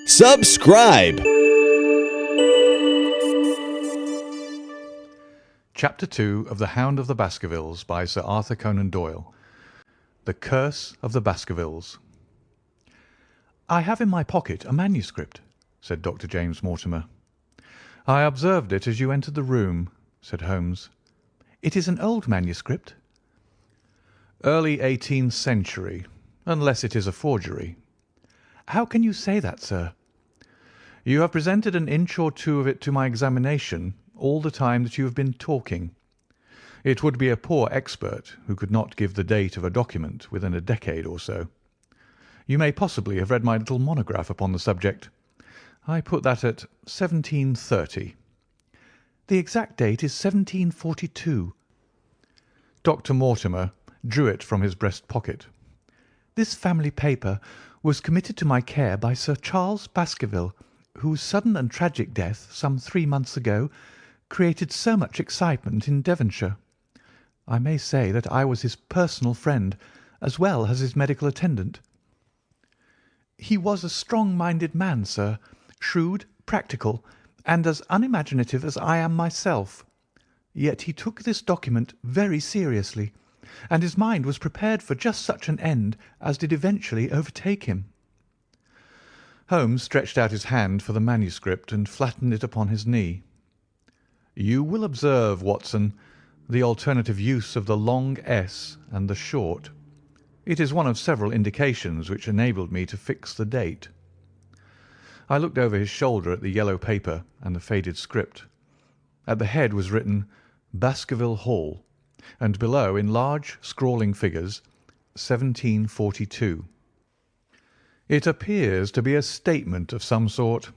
Subscribe. Chapter 2 of The Hound of the Baskervilles by Sir Arthur Conan Doyle. The Curse of the Baskervilles. "I have in my pocket a manuscript," said Dr. James Mortimer. "I observed it as you entered the room," said Holmes. "It is an old manuscript." "Early 18th century, unless it is a forgery." "How can you say that, sir?" "You have presented an inch or two of it to my examination all the time that you have been talking. It would be a poor expert who could not give the date of a document within a decade or so. You may possibly have read my little monograph upon the subject. I put that at 1730. "The exact date is 1742. Dr. Mortimer drew it from his breast pocket. "This family paper was committed to my care by Sir Charles Baskerville, whose sudden and tragic death, some 3 months ago, created so much excitement in Devonshire. I may say that I was his personal friend as well as his medical attendant. He was a strong-minded man, sir, shrewd, practical, and as unimaginative as I am myself. Yet he took this document very seriously, and his mind was prepared for just such an end as did eventually overtake him." Holmes stretched out his hand for the manuscript and flattened it upon his knee. "You will observe, Watson, the alternative use of the long S and the short. It is one of several indications which enabled me to fix the date." I looked over his shoulder at the yellow paper and the faded script. At the head was written Baskerville Hall, and below, in large scrawling figures, 1742. "It appears to be a statement of some sort."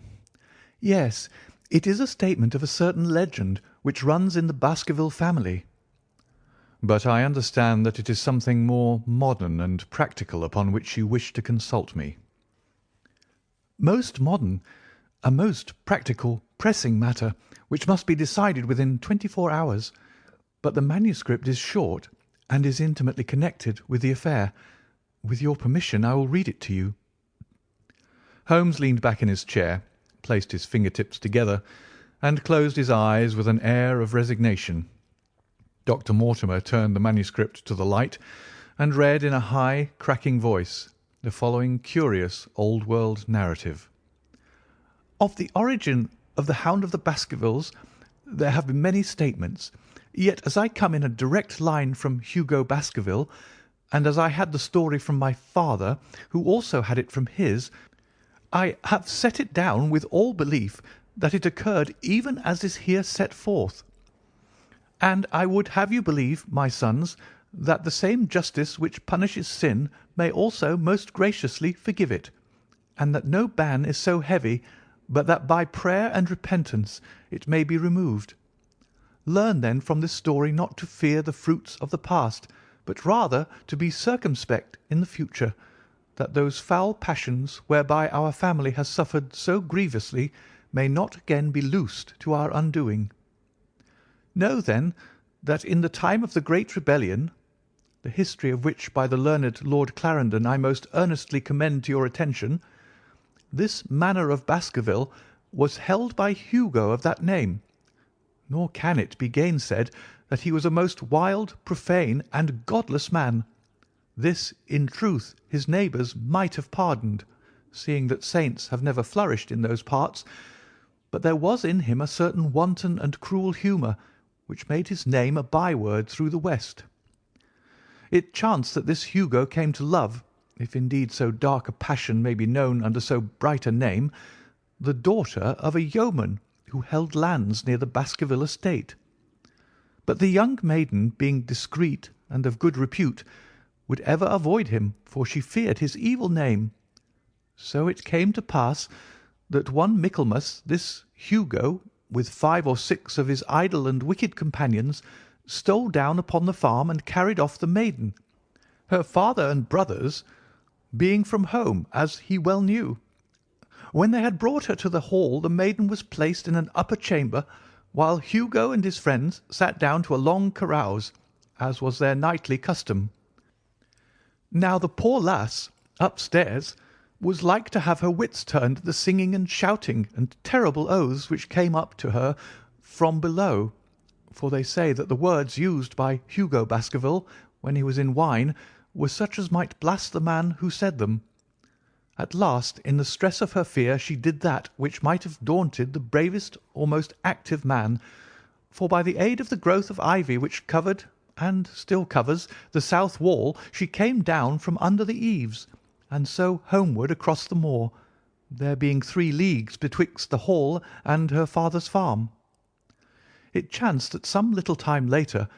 "Yes, it is a statement of a certain legend which runs in the Baskerville family." "But I understand that it is something more modern and practical upon which you wish to consult me." "Most modern, a most practical, pressing matter, which must be decided within 24 hours. But the manuscript is short and is intimately connected with the affair. With your permission, I will read it to you." Holmes leaned back in his chair, placed his fingertips together, and closed his eyes with an air of resignation. Dr. Mortimer turned the manuscript to the light and read in a high, cracking voice the following curious old-world narrative. "Of the origin of the Hound of the Baskervilles there have been many statements, yet as I come in a direct line from Hugo Baskerville, and as I had the story from my father, who also had it from his, I have set it down with all belief that it occurred even as is here set forth. And I would have you believe, my sons, that the same justice which punishes sin may also most graciously forgive it, and that no ban is so heavy but that by prayer and repentance it may be removed. Learn then from this story not to fear the fruits of the past, but rather to be circumspect in the future, that those foul passions whereby our family has suffered so grievously may not again be loosed to our undoing. Know, then, that in the time of the Great Rebellion, the history of which by the learned Lord Clarendon I most earnestly commend to your attention, this manor of Baskerville was held by Hugo of that name, nor can it be gainsaid that he was a most wild, profane, and godless man. This, in truth, his neighbours might have pardoned, seeing that saints have never flourished in those parts, but there was in him a certain wanton and cruel humour which made his name a byword through the West. It chanced that this Hugo came to love, if indeed so dark a passion may be known under so bright a name, the daughter of a yeoman who held lands near the Baskerville estate. But the young maiden, being discreet and of good repute, would ever avoid him, for she feared his evil name. So it came to pass that one Michaelmas this Hugo, with 5 or 6 of his idle and wicked companions, stole down upon the farm and carried off the maiden, her father and brothers being from home, as he well knew. When they had brought her to the hall, the maiden was placed in an upper chamber, while Hugo and his friends sat down to a long carouse, as was their nightly custom. Now the poor lass, upstairs, was like to have her wits turned at the singing and shouting and terrible oaths which came up to her from below, for they say that the words used by Hugo Baskerville when he was in wine were such as might blast the man who said them. At last, in the stress of her fear, she did that which might have daunted the bravest or most active man, for by the aid of the growth of ivy which covered, and still covers, the south wall, she came down from under the eaves, and so homeward across the moor, there being 3 leagues betwixt the hall and her father's farm. It chanced that some little time later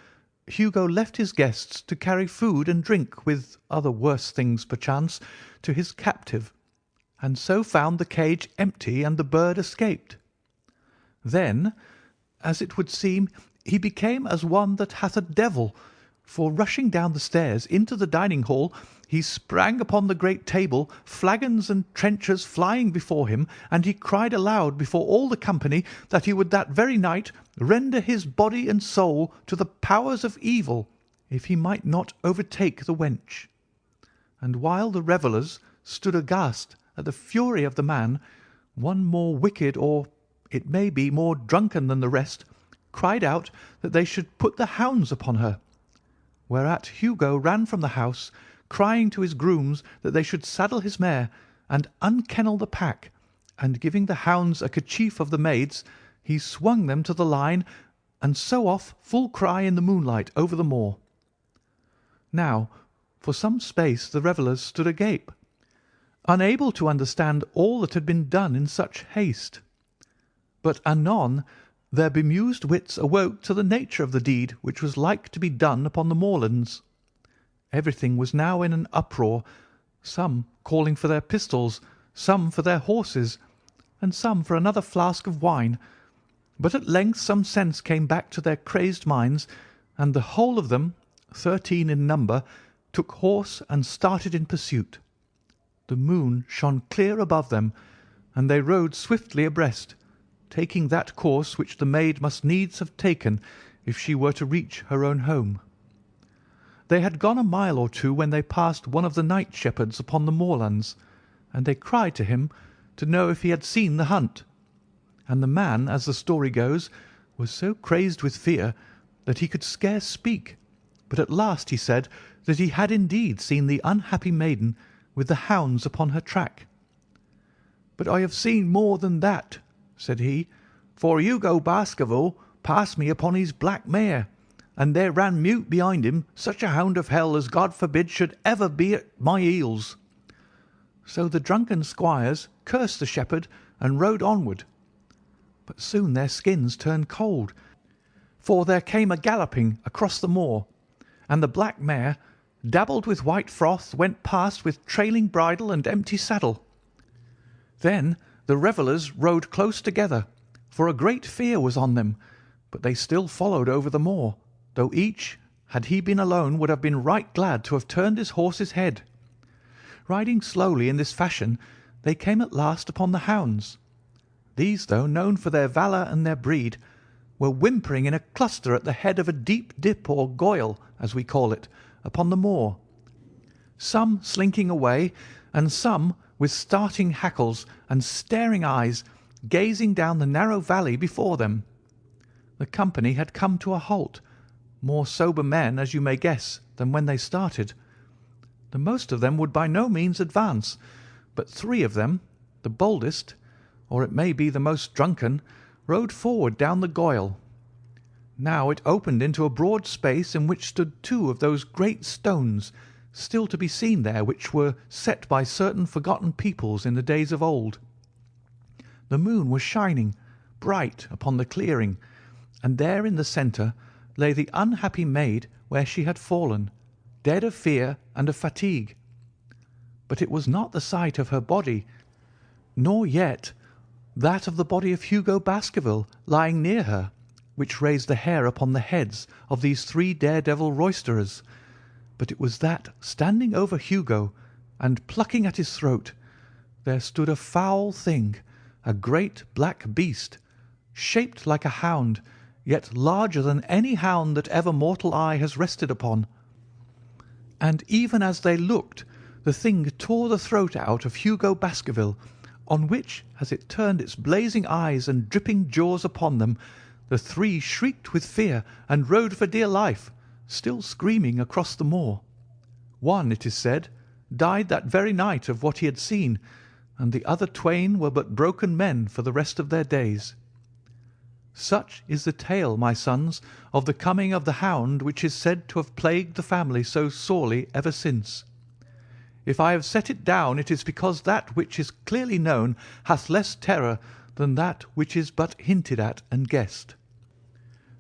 Hugo left his guests to carry food and drink, with other worse things perchance, to his captive, and so found the cage empty and the bird escaped. Then, as it would seem, he became as one that hath a devil, for rushing down the stairs into the dining hall, he sprang upon the great table, flagons and trenchers flying before him, and he cried aloud before all the company that he would that very night render his body and soul to the powers of evil, if he might not overtake the wench. And while the revellers stood aghast at the fury of the man, one more wicked, or it may be more drunken than the rest, cried out that they should put the hounds upon her, whereat Hugo ran from the house, crying to his grooms that they should saddle his mare and unkennel the pack, and giving the hounds a kerchief of the maid's, he swung them to the line, and so off full cry in the moonlight over the moor. Now, for some space the revellers stood agape, unable to understand all that had been done in such haste. But anon their bemused wits awoke to the nature of the deed which was like to be done upon the moorlands. Everything was now in an uproar, some calling for their pistols, some for their horses, and some for another flask of wine. But at length some sense came back to their crazed minds, and the whole of them, 13 in number, took horse and started in pursuit. The moon shone clear above them, and they rode swiftly abreast, taking that course which the maid must needs have taken if she were to reach her own home. They had gone a mile or 2 when they passed one of the night shepherds upon the moorlands, and they cried to him to know if he had seen the hunt. And the man, as the story goes, was so crazed with fear that he could scarce speak, but at last he said that he had indeed seen the unhappy maiden with the hounds upon her track. "But I have seen more than that," said he, "for Hugo Baskerville passed me upon his black mare, and there ran mute behind him such a hound of hell as God forbid should ever be at my heels." So the drunken squires cursed the shepherd and rode onward. But soon their skins turned cold, for there came a galloping across the moor, and the black mare, dabbled with white froth, went past with trailing bridle and empty saddle. Then the revellers rode close together, for a great fear was on them, but they still followed over the moor, though each, had he been alone, would have been right glad to have turned his horse's head. Riding slowly in this fashion, they came at last upon the hounds. These, though known for their valour and their breed, were whimpering in a cluster at the head of a deep dip, or goyle, as we call it, upon the moor, some slinking away, and some, with starting hackles and staring eyes, gazing down the narrow valley before them. The company had come to a halt, more sober men, as you may guess, than when they started. The most of them would by no means advance, but 3 of them, the boldest, or it may be the most drunken, rode forward down the goyle. Now it opened into a broad space in which stood 2 of those great stones, still to be seen there, which were set by certain forgotten peoples in the days of old. The moon was shining bright upon the clearing, and there in the centre lay the unhappy maid where she had fallen, dead of fear and of fatigue. But it was not the sight of her body, nor yet that of the body of Hugo Baskerville lying near her, which raised the hair upon the heads of these 3 daredevil roisterers, but it was that, standing over Hugo and plucking at his throat, there stood a foul thing, a great black beast, shaped like a hound, yet larger than any hound that ever mortal eye has rested upon. And even as they looked, The thing tore the throat out of Hugo Baskerville, on which, as it turned its blazing eyes and dripping jaws upon them, the three shrieked with fear and rode for dear life, still screaming across the moor. One, it is said, died that very night of what he had seen, and the other twain were but broken men for the rest of their days. Such is the tale, my sons, of the coming of the Hound, which is said to have plagued the family so sorely ever since. If I have set it down, it is because that which is clearly known hath less terror than that which is but hinted at and guessed.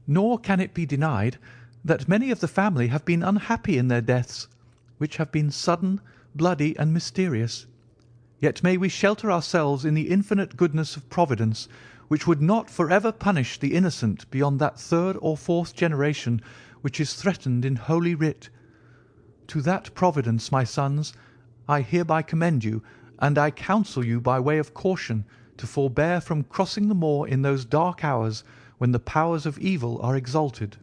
Nor can it be denied that many of the family have been unhappy in their deaths, which have been sudden, bloody, and mysterious. Yet may we shelter ourselves in the infinite goodness of Providence, which would not for ever punish the innocent beyond that third or fourth generation which is threatened in Holy Writ. To that Providence, my sons, I hereby commend you, and I counsel you by way of caution to forbear from crossing the moor in those dark hours when the powers of evil are exalted.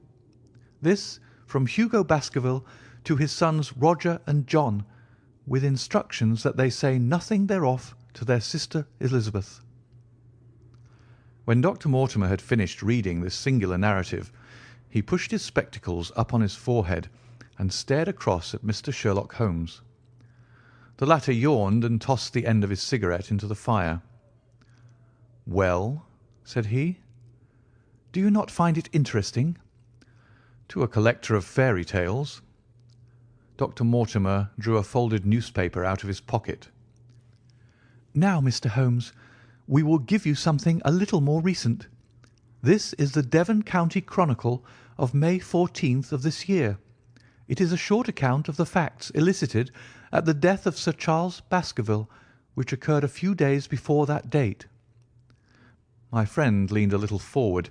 This from Hugo Baskerville to his sons Roger and John, with instructions that they say nothing thereof to their sister Elizabeth. When Dr. Mortimer had finished reading this singular narrative, he pushed his spectacles up on his forehead and stared across at Mr. Sherlock Holmes. The latter yawned and tossed the end of his cigarette into the fire. "Well," said he, "do you not find it interesting?" "To a collector of fairy tales." Dr. Mortimer drew a folded newspaper out of his pocket. "Now, Mr. Holmes, we will give you something a little more recent. This is the Devon County Chronicle of May 14th of this year. It is a short account of the facts elicited at the death of Sir Charles Baskerville, which occurred a few days before that date." My friend leaned a little forward,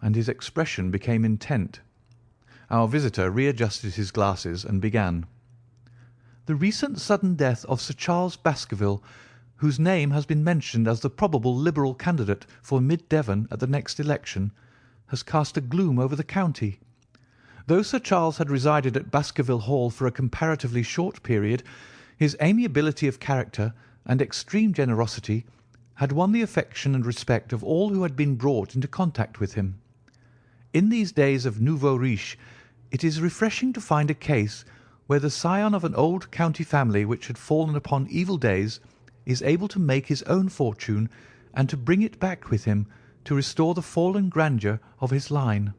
and his expression became intent. Our visitor readjusted his glasses and began. "The recent sudden death of Sir Charles Baskerville, whose name has been mentioned as the probable Liberal candidate for Mid Devon at the next election, has cast a gloom over the county. Though Sir Charles had resided at Baskerville Hall for a comparatively short period, his amiability of character and extreme generosity had won the affection and respect of all who had been brought into contact with him. In these days of nouveau riche, it is refreshing to find a case where the scion of an old county family which had fallen upon evil days is able to make his own fortune and to bring it back with him to restore the fallen grandeur of his line.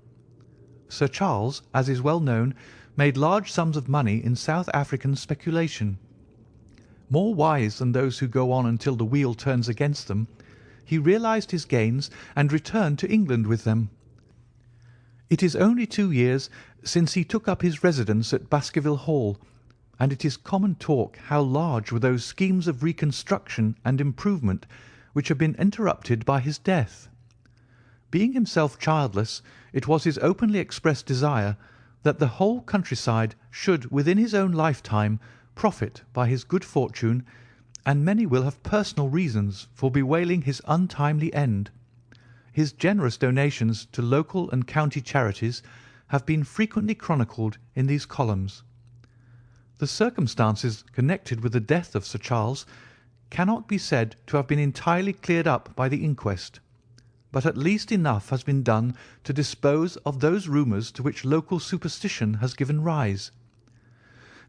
Sir Charles, as is well known, made large sums of money in South African speculation. More wise than those who go on until the wheel turns against them, he realized his gains and returned to England with them. It is only 2 years since he took up his residence at Baskerville Hall, and it is common talk how large were those schemes of reconstruction and improvement which have been interrupted by his death. Being himself childless, it was his openly expressed desire that the whole countryside should within his own lifetime profit by his good fortune, and many will have personal reasons for bewailing his untimely end. His generous donations to local and county charities have been frequently chronicled in these columns. The circumstances connected with the death of Sir Charles cannot be said to have been entirely cleared up by the inquest, but at least enough has been done to dispose of those rumours to which local superstition has given rise.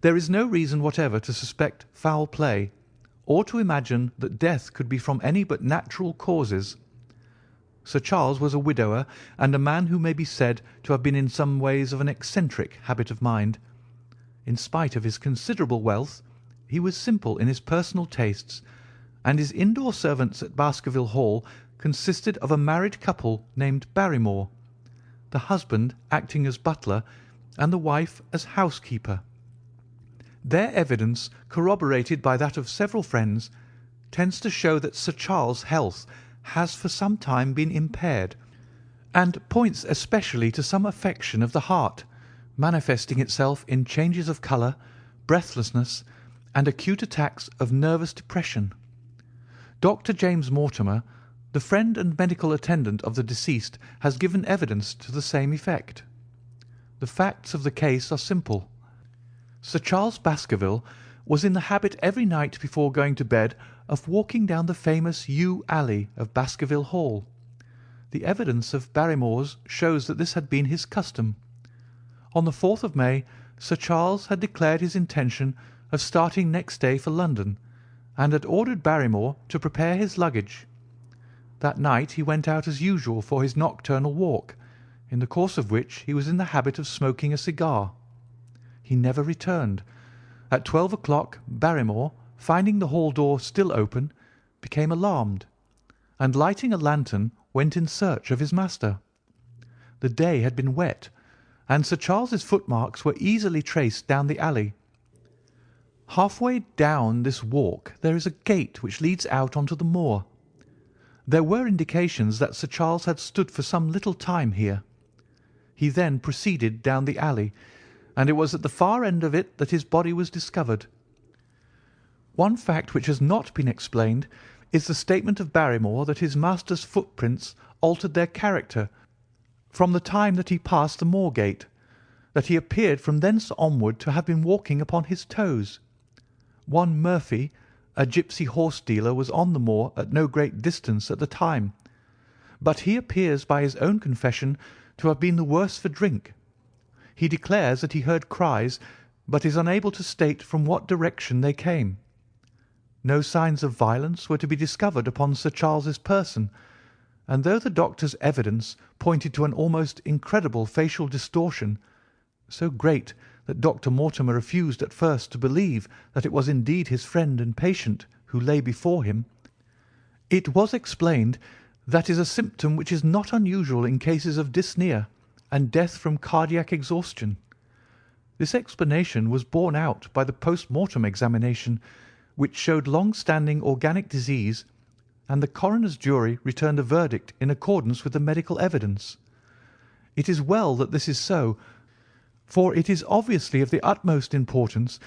There is no reason whatever to suspect foul play, or to imagine that death could be from any but natural causes. Sir Charles was a widower, and a man who may be said to have been in some ways of an eccentric habit of mind. In spite of his considerable wealth, he was simple in his personal tastes, and his indoor servants at Baskerville Hall consisted of a married couple named Barrymore, the husband acting as butler and the wife as housekeeper. Their evidence, corroborated by that of several friends, tends to show that Sir Charles' health has for some time been impaired, and points especially to some affection of the heart, manifesting itself in changes of colour, breathlessness, and acute attacks of nervous depression. Dr. James Mortimer, the friend and medical attendant of the deceased, has given evidence to the same effect. The facts of the case are simple. Sir Charles Baskerville was in the habit every night before going to bed of walking down the famous yew alley of Baskerville Hall. The evidence of Barrymore's shows that this had been his custom. On the 4th of May, Sir Charles had declared his intention of starting next day for London, and had ordered Barrymore to prepare his luggage. That night he went out as usual for his nocturnal walk, in the course of which he was in the habit of smoking a cigar. He never returned. At 12 o'clock Barrymore, finding the hall door still open, became alarmed, and lighting a lantern went in search of his master. The day had been wet, and Sir Charles's footmarks were easily traced down the alley. Half-way down this walk there is a gate which leads out onto the moor. There were indications that Sir Charles had stood for some little time here. He then proceeded down the alley, and it was at the far end of it that his body was discovered. One fact which has not been explained is the statement of Barrymore that his master's footprints altered their character from the time that he passed the moor gate, that he appeared from thence onward to have been walking upon his toes. One Murphy, a gipsy horse dealer, was on the moor at no great distance at the time, but he appears by his own confession to have been the worse for drink. He declares that he heard cries, but is unable to state from what direction they came. No signs of violence were to be discovered upon Sir Charles's person, and though the doctor's evidence pointed to an almost incredible facial distortion, so great that Dr. Mortimer refused at first to believe that it was indeed his friend and patient who lay before him, it was explained that is a symptom which is not unusual in cases of dyspnea and death from cardiac exhaustion. This explanation was borne out by the post-mortem examination, which showed long-standing organic disease, and the coroner's jury returned a verdict in accordance with the medical evidence. It is well that this is so, for it is obviously of the utmost importance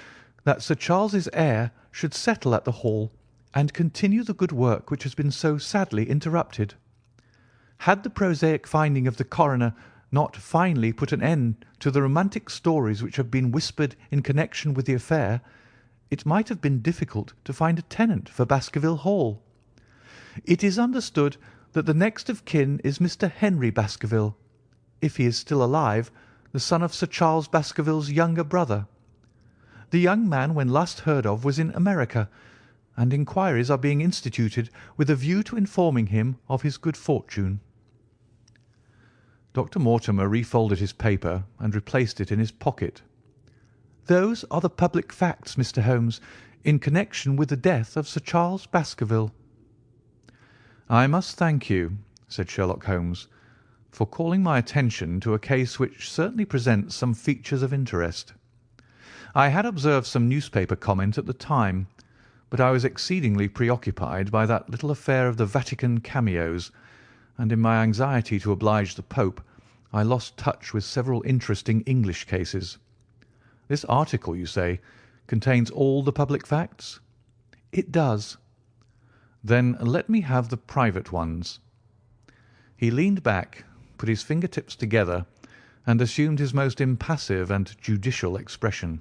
that Sir Charles's heir should settle at the Hall and continue the good work which has been so sadly interrupted. Had the prosaic finding of the coroner not finally put an end to the romantic stories which have been whispered in connection with the affair, it might have been difficult to find a tenant for Baskerville Hall. It is understood that the next of kin is Mr. Henry Baskerville, if he is still alive, the son of Sir Charles Baskerville's younger brother. The young man, when last heard of, was in America, and inquiries are being instituted with a view to informing him of his good fortune. Dr. Mortimer refolded his paper and replaced it in his pocket. Those are the public facts, Mr. Holmes, in connection with the death of Sir Charles Baskerville. I must thank you, said Sherlock Holmes, for calling my attention to a case which certainly presents some features of interest. I had observed some newspaper comment at the time, but I was exceedingly preoccupied by that little affair of the Vatican cameos, and in my anxiety to oblige the Pope, I lost touch with several interesting English cases. This article, you say, contains all the public facts? It does. Then let me have the private ones. He leaned back, put his finger-tips together, and assumed his most impassive and judicial expression.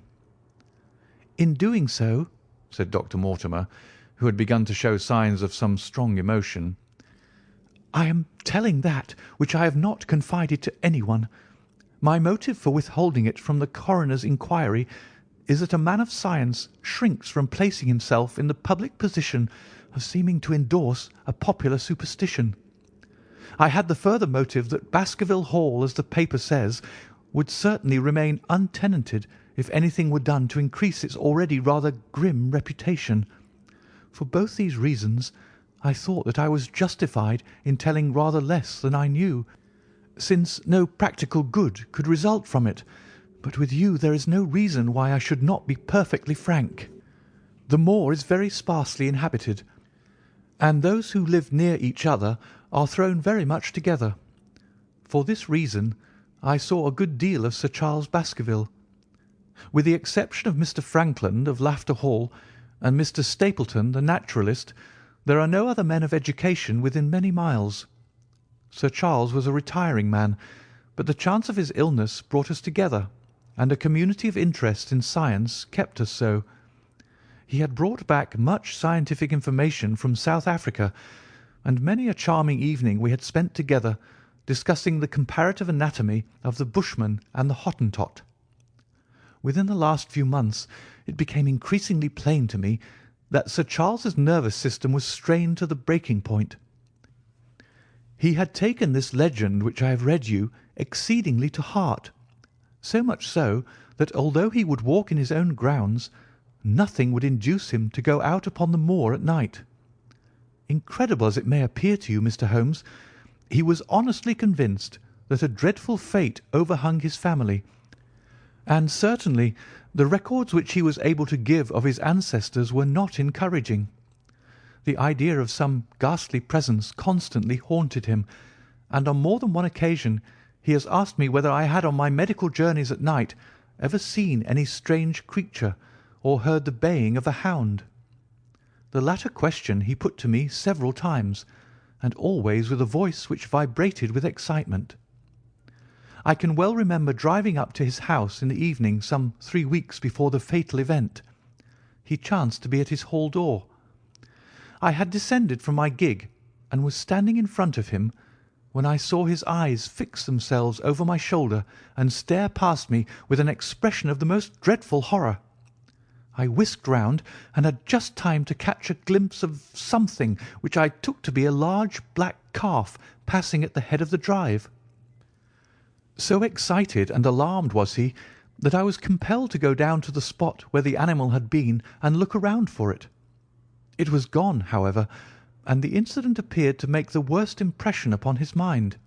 In doing so, said Dr. Mortimer, who had begun to show signs of some strong emotion, I am telling that which I have not confided to anyone. My motive for withholding it from the coroner's inquiry is that a man of science shrinks from placing himself in the public position of seeming to endorse a popular superstition. I had the further motive that Baskerville Hall, as the paper says, would certainly remain untenanted if anything were done to increase its already rather grim reputation. For both these reasons, I thought that I was justified in telling rather less than I knew, since no practical good could result from it, but with you there is no reason why I should not be perfectly frank. The moor is very sparsely inhabited, and those who live near each other are thrown very much together. For this reason I saw a good deal of Sir Charles Baskerville. With the exception of Mr. Frankland of Lafter Hall and Mr. Stapleton, the naturalist, there are no other men of education within many miles. Sir Charles was a retiring man, but the chance of his illness brought us together, and a community of interest in science kept us so. He had brought back much scientific information from South Africa, and many a charming evening we had spent together discussing the comparative anatomy of the Bushman and the Hottentot. Within the last few months it became increasingly plain to me that Sir Charles's nervous system was strained to the breaking point. He had taken this legend which I have read you exceedingly to heart, so much so that although he would walk in his own grounds, nothing would induce him to go out upon the moor at night. Incredible as it may appear to you, Mr. Holmes, he was honestly convinced that a dreadful fate overhung his family, and certainly the records which he was able to give of his ancestors were not encouraging. The idea of some ghastly presence constantly haunted him, and on more than one occasion he has asked me whether I had on my medical journeys at night ever seen any strange creature or heard the baying of a hound. The latter question he put to me several times, and always with a voice which vibrated with excitement. I can well remember driving up to his house in the evening some 3 weeks before the fatal event. He chanced to be at his hall door. I had descended from my gig and was standing in front of him when I saw his eyes fix themselves over my shoulder and stare past me with an expression of the most dreadful horror. I whisked round and had just time to catch a glimpse of something which I took to be a large black calf passing at the head of the drive. So excited and alarmed was he that I was compelled to go down to the spot where the animal had been and look around for it. It was gone, however, and the incident appeared to make the worst impression upon his mind.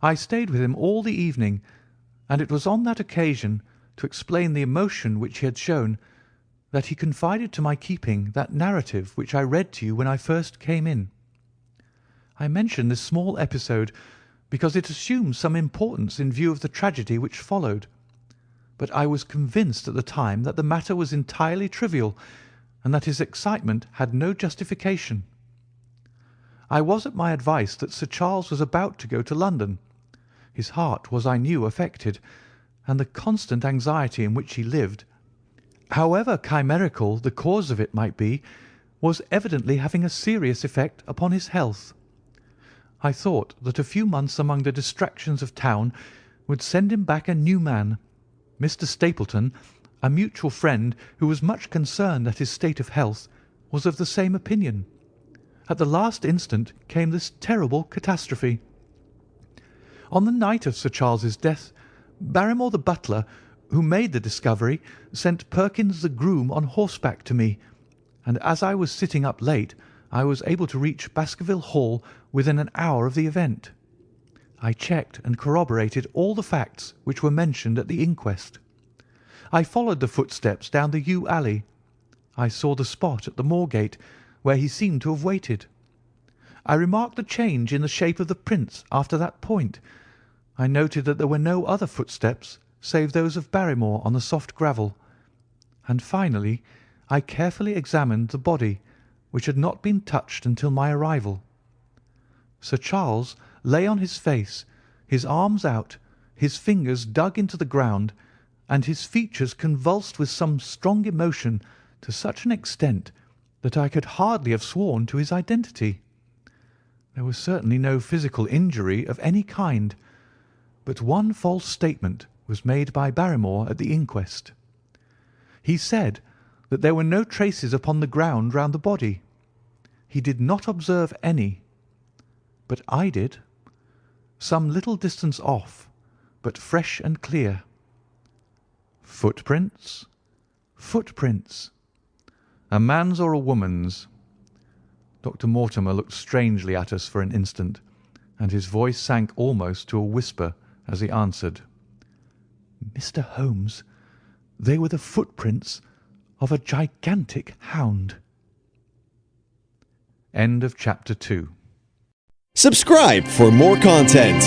I stayed with him all the evening, and it was on that occasion, to explain the emotion which he had shown, that he confided to my keeping that narrative which I read to you when I first came in. I mention this small episode because it assumes some importance in view of the tragedy which followed, but I was convinced at the time that the matter was entirely trivial, and that his excitement had no justification. I was at my advice that Sir Charles was about to go to London. His heart was, I knew, affected, and the constant anxiety in which he lived, however chimerical the cause of it might be, was evidently having a serious effect upon his health. I thought that a few months among the distractions of town would send him back a new man. Mr. Stapleton, a mutual friend who was much concerned at his state of health, was of the same opinion. At the last instant came this terrible catastrophe. On the night of Sir Charles's death, Barrymore the butler, who made the discovery, sent Perkins the groom on horseback to me, and as I was sitting up late, I was able to reach Baskerville Hall within an hour of the event. I checked and corroborated all the facts which were mentioned at the inquest. I followed the footsteps down the yew alley. I saw the spot at the moor-gate where he seemed to have waited. I remarked the change in the shape of the prints after that point. I noted that there were no other footsteps save those of Barrymore on the soft gravel. And finally, I carefully examined the body, which had not been touched until my arrival. Sir Charles lay on his face, his arms out, his fingers dug into the ground, and his features convulsed with some strong emotion to such an extent that I could hardly have sworn to his identity. There was certainly no physical injury of any kind, but one false statement was made by Barrymore at the inquest. He said that there were no traces upon the ground round the body. He did not observe any, but I did, some little distance off, but fresh and clear. Footprints? Footprints. A man's or a woman's? Dr. Mortimer looked strangely at us for an instant, and his voice sank almost to a whisper as he answered, "Mr. Holmes, they were the footprints of a gigantic hound." End of chapter 2. Subscribe for more content.